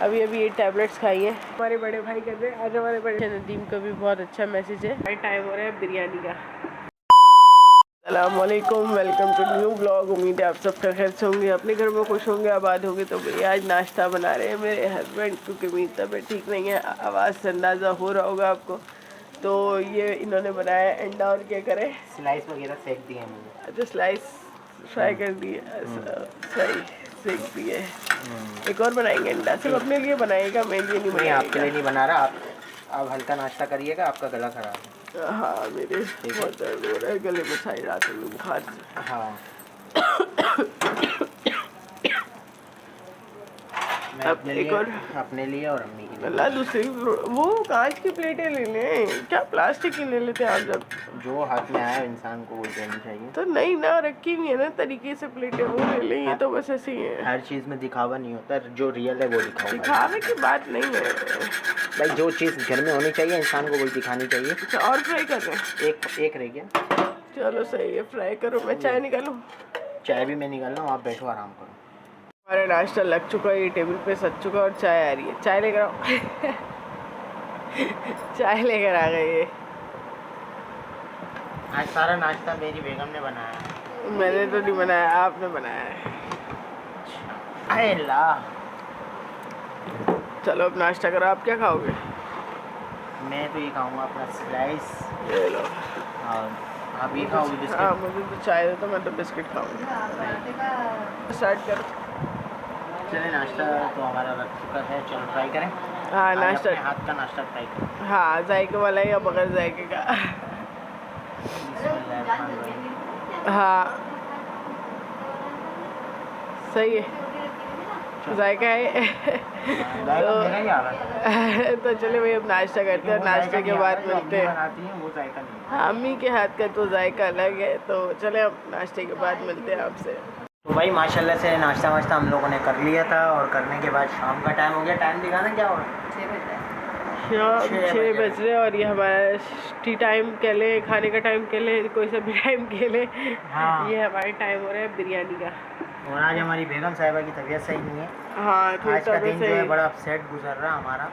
अभी ये टैबलेट्स खाई है। हमारे बड़े भाई कर रहे हैं। आज हमारे बड़े नदीम का भी बहुत अच्छा मैसेज है। टाइम हो रहा है बिरयानी का। अस्सलामुअलैकुम, वेलकम टू न्यू ब्लॉग। उम्मीद है आप सब खैर से होंगे, अपने घर में खुश होंगे, आबाद होंगे। तो भैया आज नाश्ता बना रहे हैं मेरे हस्बैंड, क्योंकि मेरी तबीयत ठीक नहीं है। आवाज़ से अंदाज़ा हो रहा होगा आपको। तो ये इन्होंने बनाया अंडा और क्या करें, स्लाइस वगैरह सेक दिए मैंने। अच्छा स्लाइस फ्राई कर दिए, सही सेक दिए। एक और बनाएंगे अंडा, सिर्फ अपने लिए बनाएगा, मेरे लिए नहीं बनाएगा। आपके लिए नहीं बना रहा, आप हल्का नाश्ता करिएगा, आपका गला खराब है। हाँ मेरे बहुत दर्द हो रहा है गले में, सारी रात में बुखार से। हाँ मैं अपने लिए और अम्मी के लिए। अल्लाह दूसरी वो कांच की प्लेटें ले लें, क्या प्लास्टिक की ले लेते हैं आप। जब जो हाथ में आया इंसान को वो लेनी चाहिए। तो नहीं ना, रखी हुई है ना तरीके से प्लेटें, वो ले लें। ये तो बस ऐसे ही है। हर चीज़ में दिखावा नहीं होता, जो रियल है वो दिखाओ। दिखावे की बात नहीं है भाई, जो चीज़ घर में होनी चाहिए इंसान को वही दिखानी चाहिए। अच्छा, और फ्राई कर रहे हैं? एक रह गया। चलो सही है, फ्राई करो, मैं चाय निकालूं। चाय भी मैं निकाल रहा हूँ, आप बैठो आराम करो। हमारा नाश्ता लग चुका है, ये टेबल पे सज चुका और चाय आ रही है। चाय लेकर आओ। चाय लेकर आ गए ये। आज सारा नाश्ता मेरी बेगम ने बनाया है। मैंने तो नहीं बनाया, आपने बनाया है। अल्लाह, चलो अब नाश्ता करो। आप क्या खाओगे? मैं तो ये खाऊंगा अपना स्लाइस। ये लो। और आप ये खाओगे बिस्किट? हाँ मुझे तो चाय दे, तो मैं तो बिस्किट खाऊंगा। स्टार्ट करो। चलिए, नाश्ता तो हमारा रख चुका है, चलो ट्राई करें। हाँ नाश्ता, हाथ का नाश्ता ट्राई करें। हाँ जायके वाला या बगैर जायके का। हाँ सही है, जायका है। तो चले भाई अब नाश्ता करते हैं, नाश्ते के बाद मिलते हैं। हाँ अम्मी के हाथ का तो जायका अलग है। तो चले अब नाश्ते के बाद मिलते हैं आपसे। तो भाई माशाल्लाह से नाश्ता वाश्ता हम लोगों ने कर लिया था, और करने के बाद शाम का टाइम हो गया। टाइम दिखाना क्या हो रहा है? 6 बज रहा है। 6 बज रहे, और ये हमारा टी टाइम कह ले, खाने का टाइम कह ले, कोई सा भी टाइम कह ले। हाँ। ये हमारा टाइम हो रहा है बिरयानी का। और आज हमारी बेगम साहिबा की तबीयत सही नहीं है। हाँ आज का दिन जो है बड़ा अपसेट गुजर रहा हमारा।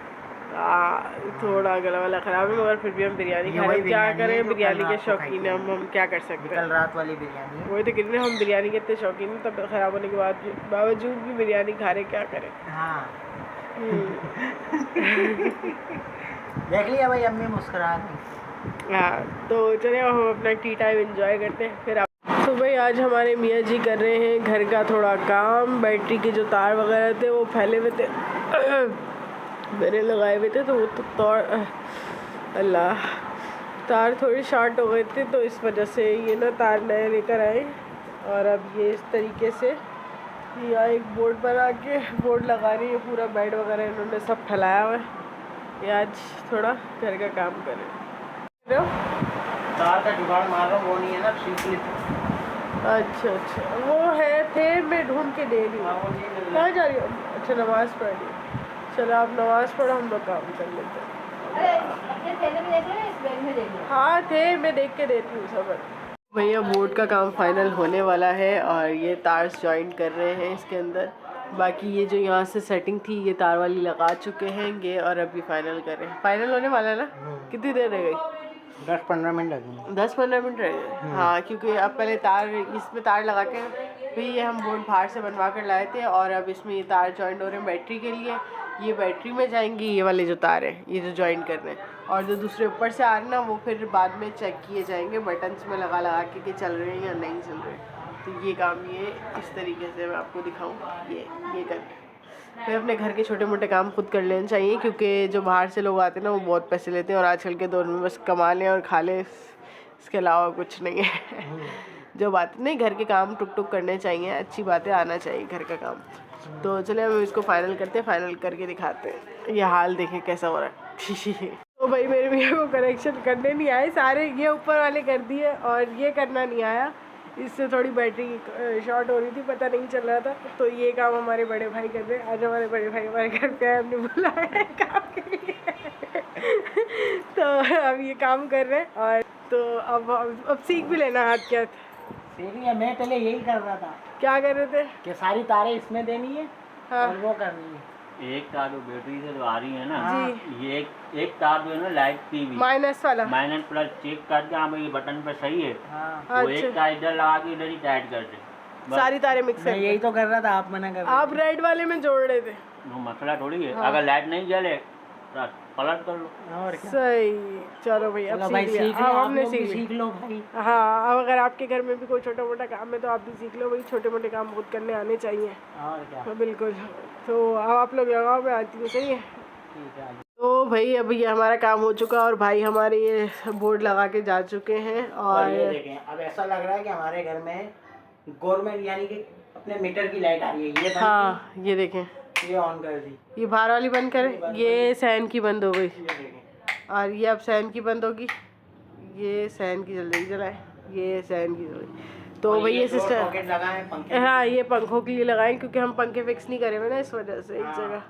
थोड़ा गला वाला ख़राब है, मगर फिर भी हम बिरयानी खा रहे हैं। क्या करें, बिरयानी के शौकीन हैं हम क्या कर सकते हैं। कल रात वाली बिरयानी है। वही तो कितने हम बिरयानी के इतने शौकीन हैं, तब ख़राब होने के बावजूद भी बिरयानी खा रहे, क्या करें। हाँ। देख लिया भाई, अम्मी मुस्कुरा दी। हाँ तो चलिए हम अपना टी टाइम एंजॉय करते हैं फिर। तो भाई आज हमारे मियाँ जी कर रहे हैं घर का थोड़ा काम। बैटरी के जो तार वगैरह थे वो फैले हुए थे, मैंने लगाए हुए थे, तो वो तो अल्लाह तार थोड़ी शॉर्ट हो गए थे, तो इस वजह से ये ना तार नए लेकर आए। और अब ये इस तरीके से यहाँ एक बोर्ड पर आके बोर्ड लगा रही है। पूरा बेड वगैरह इन्होंने सब फैलाया हुआ है। ये आज थोड़ा घर का काम करें। तार का जुगाड़ मार रहा हूँ, वो नहीं है ना स्लिप। अच्छा वो है थे, मैं ढूंढ के दे रही हूँ। कहाँ जा रही हो? अच्छा नमाज़ पढ़ रही। चलो आप नमाज़ पढ़ो, हम लोग काम कर लेते हैं। हाँ थे, मैं देख के देती हूँ सब। भैया बोर्ड का काम फाइनल होने वाला है, और ये तार जॉइंट कर रहे हैं इसके अंदर। बाकी ये जो यहाँ से सेटिंग थी ये तार वाली लगा चुके हैं ये, और अभी फाइनल कर रहे हैं। फाइनल होने वाला है ना? कितनी देर रह गई? 10-15 मिनट लगेंगे। 10-15 मिनट रह गए। हाँ क्योंकि अब पहले तार इसमें तार लगा के फिर ये हम बोर्ड बाहर से बनवा कर लाए थे, और अब इसमें ये तार जॉइंट हो रहे हैं बैटरी के लिए। ये बैटरी में जाएंगी ये वाले जो तार हैं, ये जो जॉइंट कर रहे हैं, और जो दूसरे ऊपर से आ रहे हैं ना, वो फिर बाद में चेक किए जाएंगे बटन्स में लगा के कि चल रहे हैं या नहीं चल रहे। तो ये काम ये इस तरीके से मैं आपको दिखाऊँ, ये कर फिर अपने घर के छोटे मोटे काम खुद कर लेने चाहिए, क्योंकि जो बाहर से लोग आते हैं ना वो बहुत पैसे लेते हैं, और आजकल के दौर में बस कमा लें और खा लें, इसके अलावा कुछ नहीं है। जो बात नहीं, घर के काम टुक टुक करने चाहिए, अच्छी बातें आना चाहिए घर का काम। तो चलिए हम इसको फाइनल करते हैं, फाइनल करके दिखाते हैं। ये हाल देखें कैसा हो रहा है। तो भाई मेरे भैया को कनेक्शन करने नहीं आए, सारे ये ऊपर वाले कर दिए और ये करना नहीं आया। इससे थोड़ी बैटरी शॉर्ट हो रही थी, पता नहीं चल रहा था। तो ये काम हमारे बड़े भाई कर रहे हैं। आज हमारे बड़े भाई हमारे घर पे आए, हमने बुलाया है काम के लिए। तो अब ये काम कर रहे हैं, और तो अब सीख भी लेना हाथ क्या सीख लिया। मैं पहले यही कर रहा था। क्या कर रहे थे कि सारी तारें इसमें देनी है। हाँ। और वो करनी है। एक तार जो बैटरी से जो आ रही है ना, जी। ये एक तार जो है ना लाइट की भी माइनस वाला। माइनस प्लस चेक करके हाँ भाई ये बटन पे सही है, हाँ वो एक तार इधर लगा के इधर ही टाइट कर दे बस। सारी तारें मिक्स मैं यही तो कर रहा था, आप मना कर रहे आप रेड वाले में जोड़ रहे थे। वो मसला थोड़ी है, हाँ। अगर लाइट नहीं जले तो पलट कर लो। थे। और क्या, सही। चलो भाई अब चलो भाई सीख सीख लिया। लो, अब आप हमने लोग भी सीख लिया। सीख लो भाई। हाँ, अब अगर आपके घर में भी कोई छोटा मोटा काम है तो आप भी सीख लो भाई, छोटे मोटे काम खुद करने आने चाहिए। और क्या, तो बिल्कुल। तो अब आप लोग लगाओ, मैं आती हूँ, सही है। ठीक है। तो भाई अब ये हमारा काम हो चुका और भाई हमारे ये बोर्ड लगा के जा चुके हैं। और ये और देखें, अब ऐसा लग रहा है कि हमारे घर में गवर्नमेंट यानी कि अपने मीटर की लाइट आ रही है। ये बंद हाँ, ये देखें, की, ये ऑन कर दी, ये बाहर वाली बंद करें, ये सैन की बंद हो गई। ये देखें। और ये अब सैन की बंद होगी, ये सैन की जल रही, जलाए, ये सैन की जल रही। तो और भाई ये सिस्टम, सॉकेट लगाए पंखे। हाँ ये पंखों के लिए लगाएं क्योंकि हम पंखे फिक्स नहीं करे हुए ना, इस वजह से एक हाँ। जगह।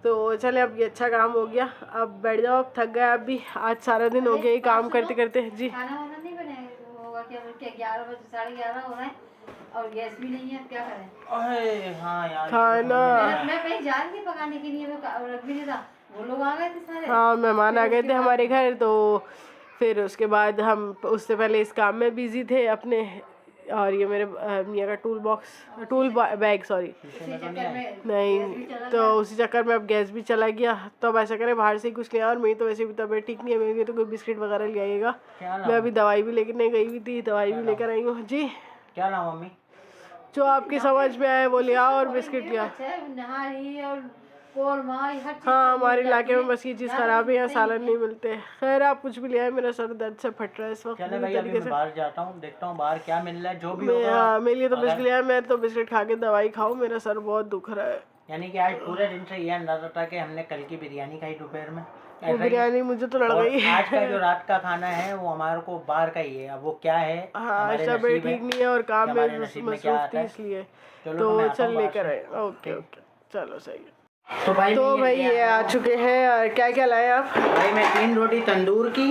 तो चले अब ये अच्छा काम हो गया, अब बैठ जाओ, अब थक गए आप भी, आज सारा दिन हो गया ये काम करते करते। जी खाना वाना नहीं बनाएगा, होगा क्या बोल के 11 बजे 11:30 हो रहे हैं और गैस भी नहीं है, क्या करें। अरे हाँ यार, खाना, मैं कहीं जा रही थी पकाने के लिए, मैं रख भी नहीं था, वो लोग आ गए थे सारे। हाँ मेहमान आ गए थे हमारे घर, तो फिर उसके बाद हम उससे पहले इस काम में बिजी थे अपने। और ये मेरे मियाँ का टूल बैग सॉरी इसी चक्कर में गैस भी नहीं, चला तो उसी चक्कर में अब गैस भी चला गया। तो अब ऐसा करें बाहर से ही कुछ ले, और मेरी तो वैसे भी तबीयत ठीक नहीं है, मेरे लिए तो कोई बिस्किट वगैरह ले आइएगा। क्या मैं अभी दवाई भी लेकर नहीं गई हुई थी, दवाई भी लेकर आई हूँ। जी क्या लाऊं मम्मी? जो आपकी समझ में आए वो ले आओ, और बिस्किट ले आओ। अच्छा है, नहारी और कोरमा हर चीज हाँ तो हमारे मिल इलाके जाती में बस ये चीज़ ख़राब है, यहाँ सालन नहीं मिलते। खैर आप कुछ भी ले आए, मेरा सर दर्द से फट रहा है इस वक्त चले पूरी भाई, अभी तरीके मैं से। बाहर जाता हूँ, देखता हूँ बाहर क्या मिल रहा है, जो भी मैं होगा। हाँ, मेरे लिए तो अगर- बिस्किट ले आया, मैं तो बिस्किट खा के दवाई खाऊं, मेरा सर बहुत दुख रहा है। यानी कि आज पूरे दिन से ये अंदाजा था कि हमने कल की बिरयानी खाई दोपहर में, वो ऐसा ही। बिरयानी मुझे तो लड़ और गई। आज का जो रात का खाना है वो हमारे को बाहर का ही है। अब वो क्या है, हाँ हमारे तबीयत नसीब ठीक है। नहीं है और काम हमारे में नसीब में क्या मसरूफ आता थी है। इसलिए। चलो तो मैं आता चल हूँ बाहर लेकर से। आए। ओके ओके चलो सही है। तो भाई तो मैं भाई ये ये आ चुके हैं, और क्या क्या लाए आप? भाई मैं 3 रोटी तंदूर की,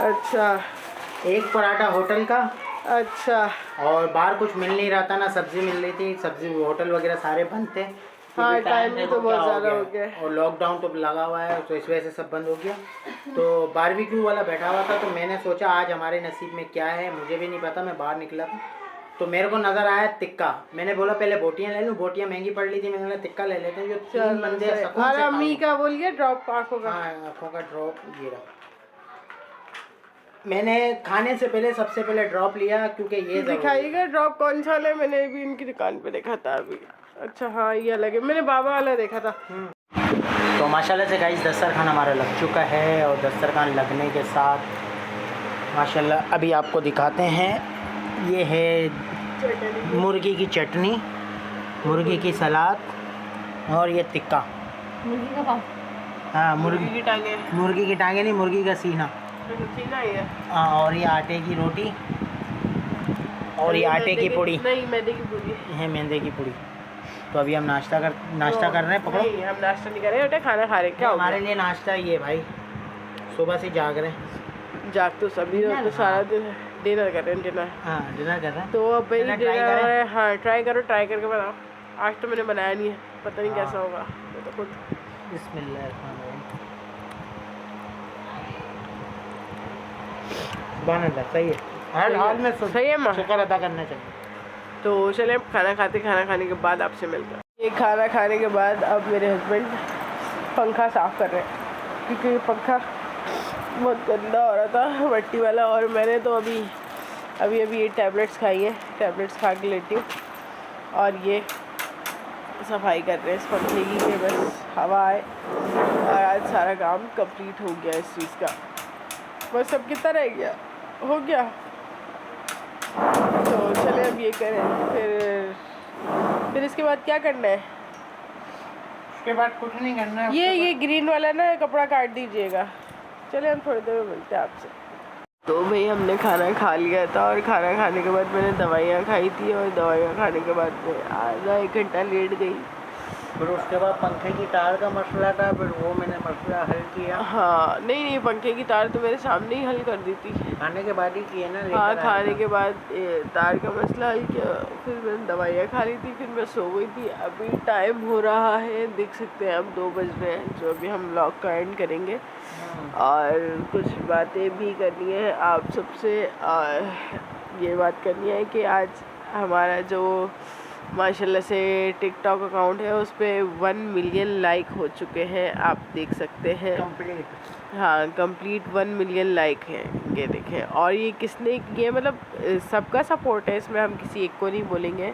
अच्छा 1 पराठा होटल का, अच्छा। और बाहर कुछ मिल नहीं रहा था ना, सब्जी मिल रही थी, सब्जी होटल वगैरह सारे बंद थे। हाँ, क्योंकि टाइम भी देखो तो बहुत क्या ज़्यादा हो गया। और लॉकडाउन तो लगा हुआ है, तो इस वजह से सब बंद हो गया। तो बारबेक्यू वाला बैठा हुआ था, तो मैंने सोचा आज हमारे नसीब में क्या है, मुझे भी नहीं पता, मैं बाहर निकला था तो मेरे को नज़र आया टिक्का। मैंने बोला पहले बोटियाँ ले लूँ, बोटियाँ महंगी पड़ ली थी, मैंने बोला टिक्का ले लेते हैं जो 3 बंदे सुकून और से खा अम्मी लें। का बोलिए ड्रॉप आँखों का। हाँ आँखों का ड्रॉप ये रहा। मैंने खाने से पहले सबसे पहले ड्रॉप लिया क्योंकि ये ज़रूरी है। दिखाइएगा ड्रॉप कौन सा वाला है, मैंने भी इनकी दुकान पे देखा था अभी। अच्छा हाँ ये अलग है, मैंने बाबा वाला देखा था। तो माशाल्लाह से गाइस दस्तरखान हमारा लग चुका है, और दस्तरखान लगने के साथ माशाल्लाह अभी आपको दिखाते हैं, ये है मुर्गी की चटनी, मुर्गी की सलाद, और ये टिक्का। मुर्गी का पाव। हाँ मुर्गी की टांगे, मुर्गी की टांगे नहीं, मुर्गी का सीना। सीना ही है। हाँ और ये आटे की रोटी, और ये आटे की पुड़ी नहीं मैदे की पूड़ी है, मैदे की पुड़ी। तो अभी हम नाश्ता कर रहे हैं। पकड़ो, नहीं हम नाश्ता नहीं कर रहे बेटा, खाना खा रहे हैं। क्या हो हमारे लिए नाश्ता ये भाई, सुबह से जाग रहे हैं। गया? जाग तो सभी रहे, तो सारा दिन डिनर कर रहे हैं, डिनर। हाँ डिनर कर रहे हैं। तो अब भाई डिनर ट्राई डिनर करें? हाँ ट्राई करो, ट्राई करके बताओ। आज तो मैंने बनाया नहीं है, पता नहीं कैसा होगा, मैं तो खुद। बिस्मिल्लाहिर्रहमानिर्रहीम। सुभानअल्लाह, सही है, हर हाल में सही है माँ। शुक्र अदा करना चाहिए। तो चले खाना खाने के बाद आपसे मिलते हैं। ये खाना खाने के बाद अब मेरे हस्बैंड पंखा साफ़ कर रहे हैं, क्योंकि ये पंखा बहुत गंदा हो रहा था, मट्टी वाला। और मैंने तो अभी ये टैबलेट्स खाई हैं, टैबलेट्स खा के लेटी हूँ, और ये सफाई कर रहे हैं इस पंखे की कि बस हवा आए। और आज सारा काम कंप्लीट हो गया इस चीज़ का, बस सब कितना रह गया, हो गया। तो चले अब ये करें, फिर इसके बाद क्या करना है? उसके बाद कुछ नहीं करना है। ये ग्रीन वाला ना कपड़ा काट दीजिएगा। चले हम थोड़ी देर में मिलते हैं आपसे। तो भाई हमने खाना खा लिया था, और खाना खाने के बाद मैंने दवाइयाँ खाई थी, और दवाइयाँ खाने के बाद मैं आधा 1 घंटा लेट गई। फिर उसके बाद पंखे की तार का मसला था, फिर वो मैंने मसला हल किया। हाँ नहीं पंखे की तार तो मेरे सामने ही हल कर दी थी। खाने के बाद ही किए ना, हाँ लेकर आया खाने था। के बाद तार का मसला हल किया, फिर मैंने दवाइयाँ खा ली थी, फिर मैं सो गई थी। अभी टाइम हो रहा है, देख सकते हैं अब 2 बज रहे हैं, जो अभी हम व्लॉग का एंड करेंगे और कुछ बातें भी करनी है आप सबसे। ये बात करनी है कि आज हमारा जो माशाल्लाह से टिकटॉक अकाउंट है उस पर 1 मिलियन लाइक हो चुके हैं, आप देख सकते हैं। कंप्लीट। हाँ कंप्लीट 1 मिलियन लाइक है, ये देखें। और ये किसने किए, मतलब सबका सपोर्ट है इसमें, हम किसी एक को नहीं बोलेंगे।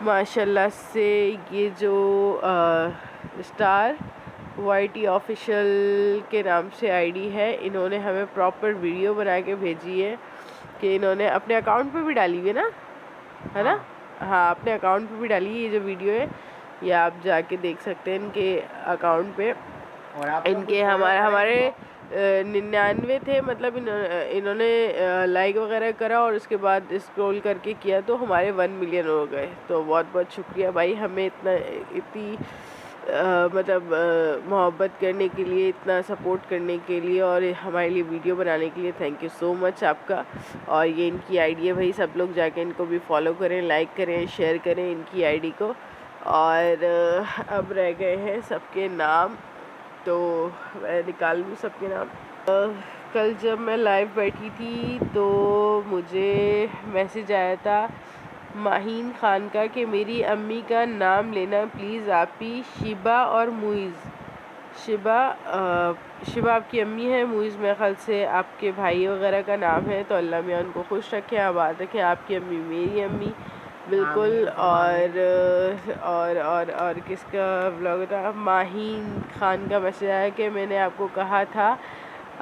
माशाल्लाह से ये जो स्टार YT ऑफिशियल के नाम से आईडी है, इन्होंने हमें प्रॉपर वीडियो बना के भेजी है कि इन्होंने अपने अकाउंट पे भी डाली हुई है ना, है ना? हाँ अपने अकाउंट पे भी डाली है ये जो वीडियो है, ये आप जाके देख सकते हैं इनके अकाउंट पे। और आप इनके हमारे 99 थे, मतलब इन्होंने लाइक वगैरह करा और उसके बाद स्क्रॉल करके किया तो हमारे 1 मिलियन हो गए। तो बहुत बहुत शुक्रिया भाई, हमें इतनी मतलब मोहब्बत करने के लिए, इतना सपोर्ट करने के लिए और हमारे लिए वीडियो बनाने के लिए थैंक यू सो मच आपका। और ये इनकी आईडी है भाई, सब लोग जाके इनको भी फॉलो करें, लाइक करें, शेयर करें इनकी आईडी को। और अब रह गए हैं सबके नाम, तो मैं निकाल लूँ सबके नाम। कल जब मैं लाइव बैठी थी तो मुझे मैसेज आया था माहीन खान का कि मेरी अम्मी का नाम लेना प्लीज़ आपी, शिबा और मुइज़। शिबा आपकी अम्मी है, मुइज़ मेरे ख्याल से आपके भाई वगैरह का नाम है। तो अल्लाह मियाँ उनको खुश रखें, आबाद रखें। आपकी अम्मी मेरी अम्मी बिल्कुल। और किसका व्लॉग था, माहीन खान का मैसेज आया कि मैंने आपको कहा था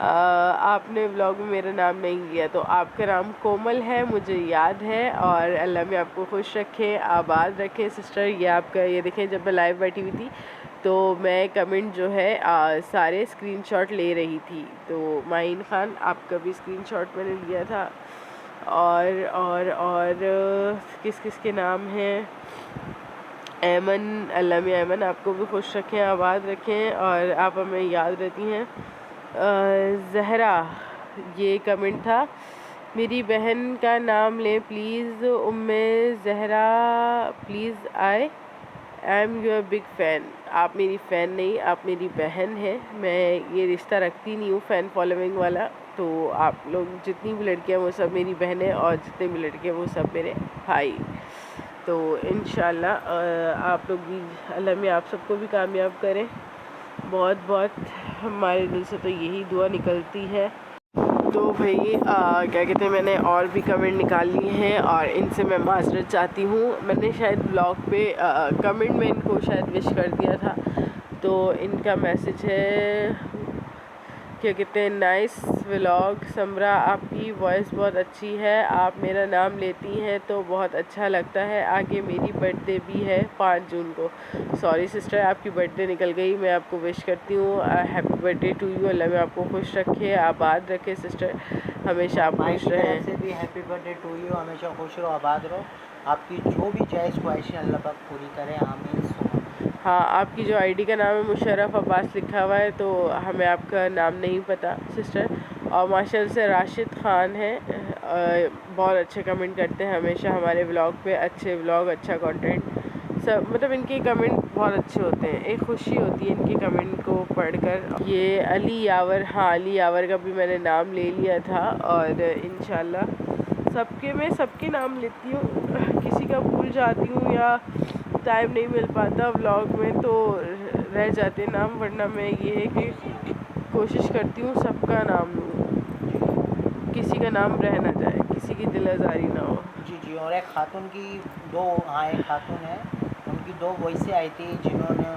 आपने व्लॉग में मेरा नाम नहीं लिया। तो आपका नाम कोमल है, मुझे याद है। और अल्लाह में आपको खुश रखे, आबाद रखे सिस्टर। ये आपका, ये देखें जब मैं लाइव बैठी हुई थी तो मैं कमेंट जो है सारे स्क्रीनशॉट ले रही थी। तो माहीन खान आपका भी स्क्रीनशॉट मैंने लिया था। और किस किस के नाम हैं, ऐमन, अल्लाह में ऐमन आपको भी खुश रखें, आबाद रखें और आप हमें याद रहती हैं। ज़हरा, ये कमेंट था मेरी बहन का नाम लें please, Umme Zahra please I am your big fan. आप मेरी फ़ैन नहीं, आप मेरी बहन है। मैं ये रिश्ता रखती नहीं हूँ फ़ैन फॉलोइंग वाला। तो आप लोग जितनी भी लड़कियाँ वो सब मेरी बहनें और जितने भी लड़के वो सब मेरे भाई। तो इंशाल्लाह आप लोग भी, अल्लाह में आप सबको भी कामयाब करें। बहुत बहुत हमारे दिल से तो यही दुआ निकलती है। तो भाई क्या कहते हैं, मैंने और भी कमेंट निकाल लिए हैं और इनसे मैं माज़रत चाहती हूँ। मैंने शायद ब्लॉग पे कमेंट में इनको शायद विश कर दिया था। तो इनका मैसेज है, क्या कहते हैं, नाइस व्लॉग समरा, आपकी वॉइस बहुत अच्छी है, आप मेरा नाम लेती हैं तो बहुत अच्छा लगता है। आगे मेरी बर्थडे भी है 5 जून को। सॉरी सिस्टर, आपकी बर्थडे निकल गई, मैं आपको विश करती हूँ हैप्पी बर्थडे टू यू। अल्लाह में आपको खुश रखे, आबाद रखे सिस्टर, हमेशा आप खुश रहें। से भी हैप्पी बर्थडे टू यू, हमेशा खुश रहो, आबाद रहो, आपकी जो भी जायज़ ख्वाहिशें अल्लाह पाक पूरी करे, आमीन। हाँ आपकी जो आईडी का नाम है मुशर्रफ अब्बास लिखा हुआ है, तो हमें आपका नाम नहीं पता सिस्टर। और माशाल्लाह से राशिद ख़ान है, बहुत अच्छे कमेंट करते हैं हमेशा हमारे व्लॉग पे, अच्छे व्लॉग, अच्छा कंटेंट सब, मतलब इनके कमेंट बहुत अच्छे होते हैं, एक खुशी होती है इनके कमेंट को पढ़कर। ये अली यावर, हाँ अली यावर का भी मैंने नाम ले लिया था और इंशाल्लाह मैं सबके नाम लेती हूँ, किसी का भूल जाती हूँ या टाइम नहीं मिल पाता व्लॉग में तो रह जाते नाम, वरना मैं ये है कि कोशिश करती हूँ सबका नाम लूँ, किसी का नाम रह ना जाए, किसी की दिल आज़ारी ना हो। जी। और एक खातून की एक खातून है, उनकी 2 वॉइसें आई थी जिन्होंने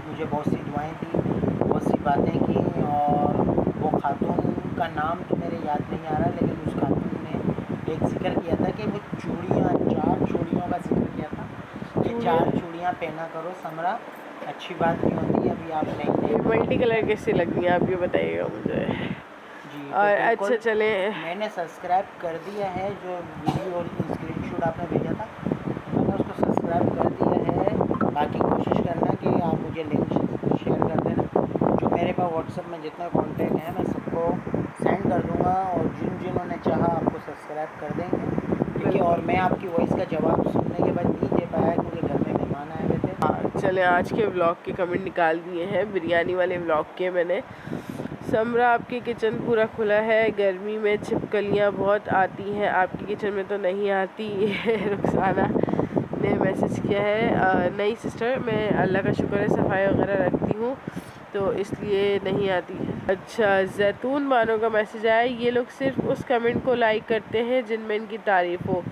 मुझे बहुत सी दुआएं दी, बहुत सी बातें की। और वो खातून का नाम तो मेरे याद नहीं आ रहा, लेकिन उस खातून ने एक जिक्र किया था कि वो चूड़ियाँ, 4 चूड़ियों का जिक्र किया था कि 4 चूड़ियाँ पहना करो समरा, अच्छी बात नहीं होती। अभी आप नहीं, मल्टी कलर कैसी लग रही हैं आप ये बताइएगा मुझे जी। और अच्छा चले, मैंने सब्सक्राइब कर दिया है, जो वीडियो और स्क्रीनशॉट आपने भेजा था मैंने उसको सब्सक्राइब कर दिया है। बाकी कोशिश करना कि मुझे लिंक शेयर कर देना। जो मेरे पास व्हाट्सएप में जितने कॉन्टैक्ट हैं मैं सबको सेंड कर दूँगा, और जिन्होंने चाहा आपको सब्सक्राइब कर देंगे, ठीक है। और मैं आपकी वॉइस का जवाब सुनने के बाद नहीं दे पाया क्योंकि घर में मेहमान आए हुए थे। हाँ चले, आज के व्लॉग के कमेंट निकाल दिए हैं बिरयानी वाले व्लॉग के मैंने। समरा आपकी किचन पूरा खुला है, गर्मी में छिपकलियाँ बहुत आती हैं, आपकी किचन में तो नहीं आती। रुखसाना ने मैसेज किया है। नहीं सिस्टर, मैं अल्लाह का शुक्र है सफाई वगैरह रखती हूँ तो इसलिए नहीं आती। अच्छा, जैतून बानो का मैसेज आया, ये लोग सिर्फ उस कमेंट को लाइक करते हैं जिनमें इनकी तारीफ़ हो।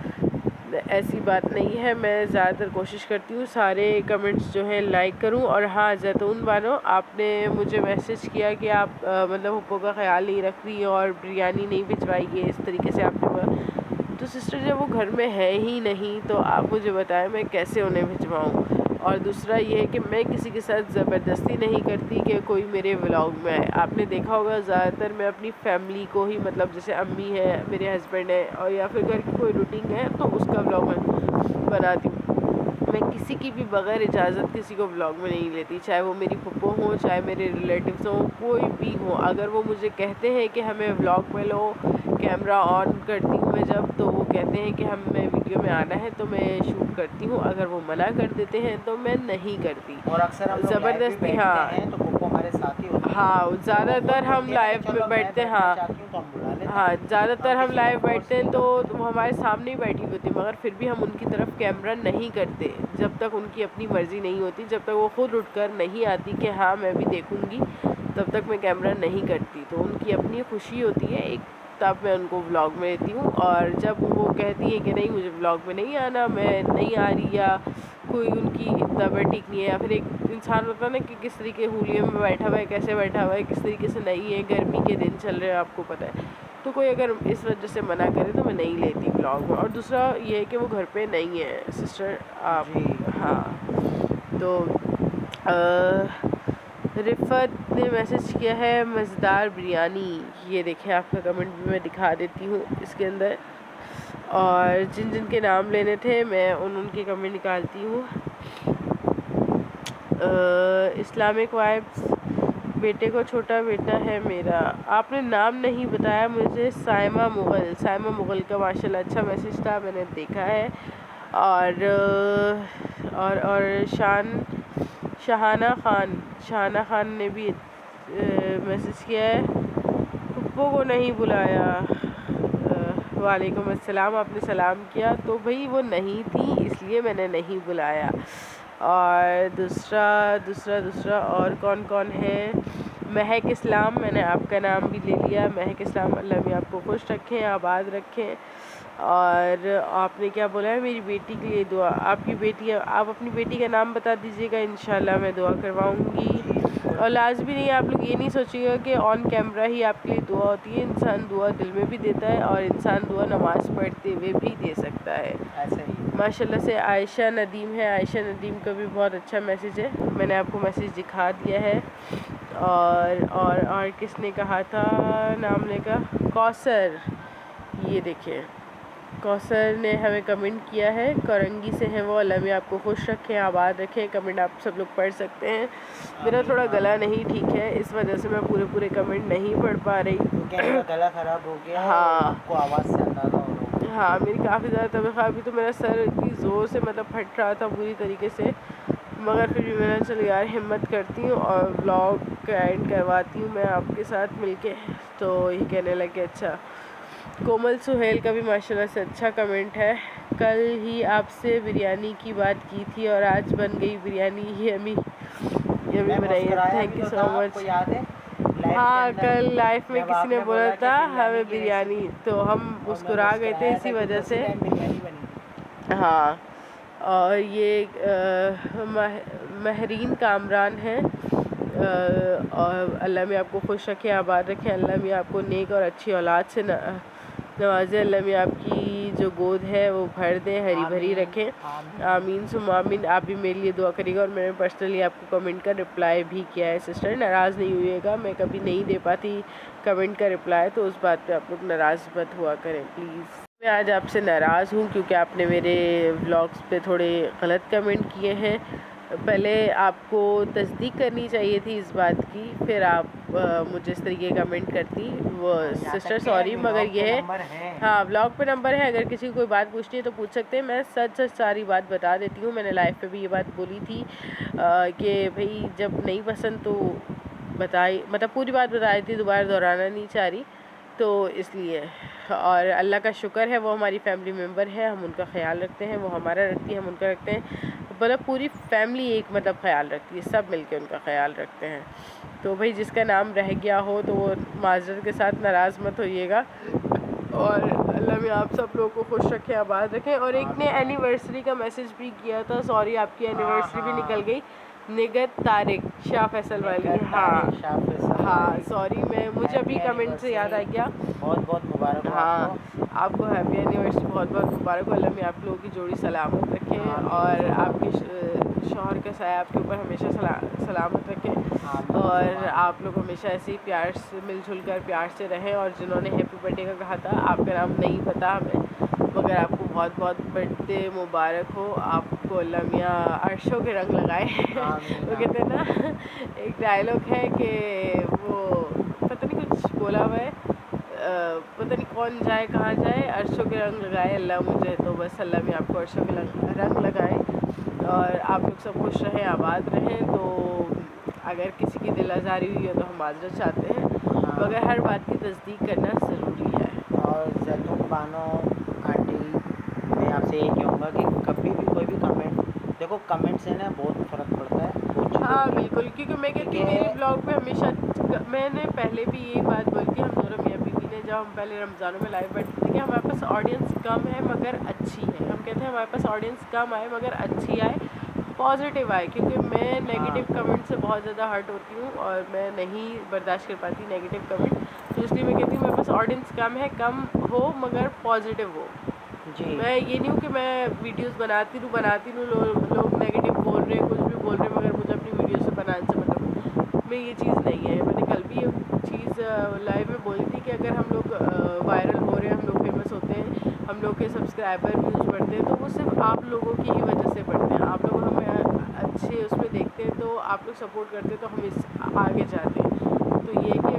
ऐसी बात नहीं है, मैं ज़्यादातर कोशिश करती हूँ सारे कमेंट्स जो है लाइक करूँ। और हाँ जैतून बानो, आपने मुझे मैसेज किया कि आप मतलब हुप्पो का ख्याल नहीं रख रही और बिरयानी नहीं भिजवाइए, इस तरीके से आपने बोला। तो सिस्टर जब वो घर में है ही नहीं तो आप मुझे बताएं मैं कैसे उन्हें भिजवाऊँ। और दूसरा ये है कि मैं किसी के साथ ज़बरदस्ती नहीं करती कि कोई मेरे व्लॉग में आए। आपने देखा होगा ज़्यादातर मैं अपनी फैमिली को ही, मतलब जैसे अम्मी है, मेरे हस्बैंड है, और या फिर घर की कोई रूटीन है तो उसका व्लॉग मैं बनाती हूँ। मैं किसी की भी बग़ैर इजाज़त किसी को व्लॉग में नहीं लेती, चाहे वो मेरी फुप्पो हो, चाहे मेरे रिलेटिव्स हों, कोई भी हो। अगर वो मुझे कहते हैं कि हमें व्लॉग में लो, कैमरा ऑन करती हूँ मैं जब, तो वो कहते हैं कि हमें वीडियो में आना है तो मैं शूट करती हूँ। अगर वो मना कर देते हैं तो मैं नहीं करती। और अक्सर हम ज़बरदस्ती, हाँ हैं तो पुप्पो हमारे साथ ही होती है। हाँ ज़्यादातर हम लाइव में बैठते हैं। हाँ ज़्यादातर हम लाइव बैठते हैं तो वो हमारे सामने ही बैठी होती है, मगर फिर भी हम उनकी तरफ कैमरा नहीं करते जब तक उनकी अपनी मर्ज़ी नहीं होती। जब तक वो ख़ुद उठकर नहीं आती कि हाँ मैं भी देखूँगी, तब तक मैं कैमरा नहीं करती। तो उनकी अपनी खुशी होती है एक, तब मैं उनको व्लॉग में लेती हूँ। और जब वो कहती हैं कि नहीं मुझे व्लॉग में नहीं आना, मैं नहीं आ रही, या कोई उनकी तबीयत ठीक नहीं है, या फिर एक इंसान होता है ना कि किस तरीके हुलिये में बैठा हुआ है, कैसे बैठा हुआ है, किस तरीके से नहीं है, गर्मी के दिन चल रहे हैं आपको पता है, तो कोई अगर इस वजह से मना करे तो मैं नहीं लेती व्लॉग में। और दूसरा ये है कि वो घर पे नहीं है सिस्टर आप। हाँ तो रिफ़त ने मैसेज किया है मज़ेदार बिरयानी, ये देखें आपका कमेंट भी मैं दिखा देती हूँ इसके अंदर। और जिन जिन के नाम लेने थे मैं उनके कमेंट निकालती हूँ। इस्लामिक वाइब्स, बेटे को छोटा बेटा है मेरा, आपने नाम नहीं बताया मुझे। साइमा मुग़ल का माशाल्लाह अच्छा मैसेज था, मैंने देखा है। और शहाना खान ने भी मैसेज किया है, पुप्पो को नहीं बुलाया। वालेकुम अस्सलाम, आपने सलाम किया तो भाई वो नहीं थी इसलिए मैंने नहीं बुलाया। और दूसरा और कौन कौन है, महक इस्लाम, मैंने आपका नाम भी ले लिया। महक इस्लाम, अल्लाह भी आपको खुश रखें, आबाद रखें। और आपने क्या बोला है, मेरी बेटी के लिए दुआ। आपकी बेटी, आप अपनी बेटी का नाम बता दीजिएगा, इंशाल्लाह मैं दुआ करवाऊँगी। और लाजमी नहीं, आप लोग ये नहीं सोचिएगा कि ऑन कैमरा ही आपके लिए दुआ होती है। इंसान दुआ दिल में भी देता है और इंसान दुआ नमाज़ पढ़ते हुए भी दे सकता है। ऐसे ही माशाल्लाह से आयशा नदीम है, आयशा नदीम का भी बहुत अच्छा मैसेज है, मैंने आपको मैसेज दिखा दिया है। और किसने कहा था नाम लेगा, कौसर, ये देखिए कौसर ने हमें कमेंट किया है, करंगी से है वो। अल्लाह में आपको खुश रखें, आबाद रखें। कमेंट आप सब लोग पढ़ सकते हैं। मेरा थोड़ा गला नहीं ठीक है, इस वजह से मैं पूरे कमेंट नहीं पढ़ पा रही। मेरा गला ख़राब हो गया। हाँ, आपको आवाज़ से अंदाज़ा हो रहा है। हाँ मेरी काफ़ी ज़्यादा तबीयत ख़राब, तो मेरा सर इतनी ज़ोर से मतलब फट रहा था बुरी तरीके से, मगर फिर भी मैंने चलो यार हिम्मत करती हूँ और व्लॉग का एंड करवाती हूँ मैं आपके साथ मिलके। तो ये कहने लगे अच्छा। कोमल सुहेल का भी माशाल्लाह से अच्छा कमेंट है, कल ही आपसे बिरयानी की बात की थी और आज बन गई बिरयानी, ये अम्मी बनाई है, थैंक यू सो मच। हाँ कल लाइफ में किसी ने बोला था हमें बिरयानी, तो हम मुस्कुरा गए थे इसी वजह से। हाँ, और ये महरीन कामरान है, और अल्लाह में आपको खुश रखे, आबाद रखे। अल्लाह में आपको नेक और अच्छी औलाद से नवाजे। अल्लाह में आपकी जो गोद है वो भर दे, हरी भरी रखें। आमीन सुम आमीन। आप भी मेरे लिए दुआ करिएगा। और मैंने पर्सनली आपको कमेंट का रिप्लाई भी किया है सिस्टर, नाराज़ नहीं हुइएगा, मैं कभी नहीं दे पाती कमेंट का रिप्लाई, तो उस बात पे आप लोग नाराज़ मत हुआ करें प्लीज़। मैं आज आपसे नाराज़ हूँ क्योंकि आपने मेरे व्लॉग्स पे थोड़े गलत कमेंट किए हैं। पहले आपको तस्दीक करनी चाहिए थी इस बात की, फिर आप मुझे इस तरीके कमेंट करती। वो सिस्टर सॉरी मगर ये है, हाँ व्लॉग पे नंबर है, अगर किसी को कोई बात पूछनी है तो पूछ सकते हैं। मैं सच सच सारी बात बता देती हूँ। मैंने लाइव पे भी ये बात बोली थी कि भाई जब नहीं पसंद तो बताई, मतलब पूरी बात बताई थी, दोबारा दोहराना नहीं चाह रही, तो इसलिए। और अल्लाह का शुक्र है वो हमारी फैमिली मेम्बर है, हम उनका ख्याल रखते हैं, वो हमारा रखती है, हम उनका रखते हैं, मतलब पूरी फैमिली एक मतलब ख्याल रखती है, सब मिलके उनका ख्याल रखते हैं। तो भाई जिसका नाम रह गया हो तो वो माजरत के साथ नाराज़ मत होइएगा, और अल्लाह में आप सब लोगों को खुश रखें, आबाद रखें। और एक ने एनिवर्सरी का मैसेज भी किया था, सॉरी आपकी एनिवर्सरी भी निकल गई, निगत तारिक शाह फैसल वाली, हाँ सॉरी, मैं मुझे अभी कमेंट से याद आ गया, बहुत बहुत मुबारक हो हाँ आपको हैप्पी एनिवर्सरी, बहुत बहुत मुबारक हो। अल्लाह में आप लोगों की जोड़ी सलामत रखे और आपके शौहर का साया आपके ऊपर हमेशा सलामत रखें, और आप लोग हमेशा ऐसे ही प्यार से मिलजुल कर प्यार से रहें। और जिन्होंने हैप्पी बर्थडे का कहा था, आपका नाम नहीं पता हमें, मगर आपको बहुत बहुत बर्थडे मुबारक हो। आपको अल्लाह मियाँ अर्शों के रंग लगाए। वो कहते हैं ना, एक डायलॉग है कि वो पता नहीं कुछ बोला हुआ है, पता नहीं कौन जाए कहाँ जाए, अर्शों के रंग लगाए अल्लाह मुझे, तो बस अल्लाह में आपको अर्शों के रंग लगाए और आप लोग सब खुश रहें, आबाद रहें। तो अगर किसी की दिल आज़ारी हुई है तो हम माजरत चाहते हैं, मगर हर बात की तस्दीक करना ज़रूरी है। और जैतून बानो आंटी, मैं आपसे यही कहूँगा कि कभी भी कोई भी कमेंट, देखो कमेंट से ना बहुत फ़र्क पड़ता है, बहुत हाँ बिल्कुल, क्योंकि मैं कहती हूँ मेरे ब्लॉग पे हमेशा, मैंने पहले भी यही बात बोली थी, हम दोनों मियाँ बीवी ने, जब हम पहले रमज़ानों में लाइव बैठते थे कि हमारे पास ऑडियंस कम है मगर अच्छी है, हम कहते हैं हमारे पास ऑडियंस कम आए मगर अच्छी आए, पॉजिटिव आए, क्योंकि मैं नेगेटिव कमेंट से बहुत ज़्यादा हर्ट होती हूँ और मैं नहीं बर्दाश्त कर पाती नेगेटिव कमेंट, तो इसलिए मैं कहती हूँ मेरे पास ऑडियंस कम है, कम हो मगर पॉजिटिव हो जी। मैं ये नहीं हूँ कि मैं वीडियोस बनाती हूँ लोग नेगेटिव बोल रहे हैं, कुछ भी बोल रहे हैं, मगर मुझे अपनी वीडियो से बनाने से मतलब में ये चीज़ नहीं है। मैंने कल भी ये चीज़ लाइव में बोली थी कि अगर हम लोग वायरल हो रहे हैं, हम लोग फेमस होते हैं, हम लोग के सब्सक्राइबर व्यूज़ बढ़ते हैं, तो वो सिर्फ आप लोगों की ही वजह से बढ़ते हैं। आप लोग हमें अच्छे उसमें देखते हैं, तो आप लोग सपोर्ट करते हैं, तो हम इस आगे जाते हैं। तो ये कि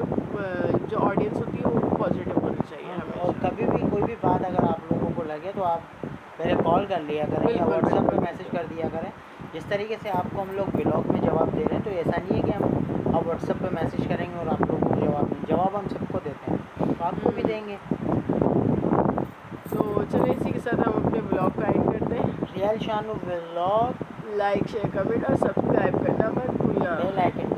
जो ऑडियंस होती है वो पॉजिटिव होनी चाहिए हमें। और कभी भी कोई भी बात अगर आप लोगों को लगे तो आप पहले कॉल कर लिया करें या व्हाट्सएप पे मैसेज कर दिया करें। जिस तरीके से आपको हम लोग ब्लॉग में जवाब दे रहे हैं, तो ऐसा नहीं है कि हम अब व्हाट्सएप पे मैसेज करेंगे और आप लोगों को जवाब हम सबको देते हैं, तो आपको भी देंगे। तो चलिए इसी के साथ हम अपने ब्लॉग का एंड करते हैं। Real Shanu vlog, like share comment और सब्सक्राइब करना मत भूलना। Bell icon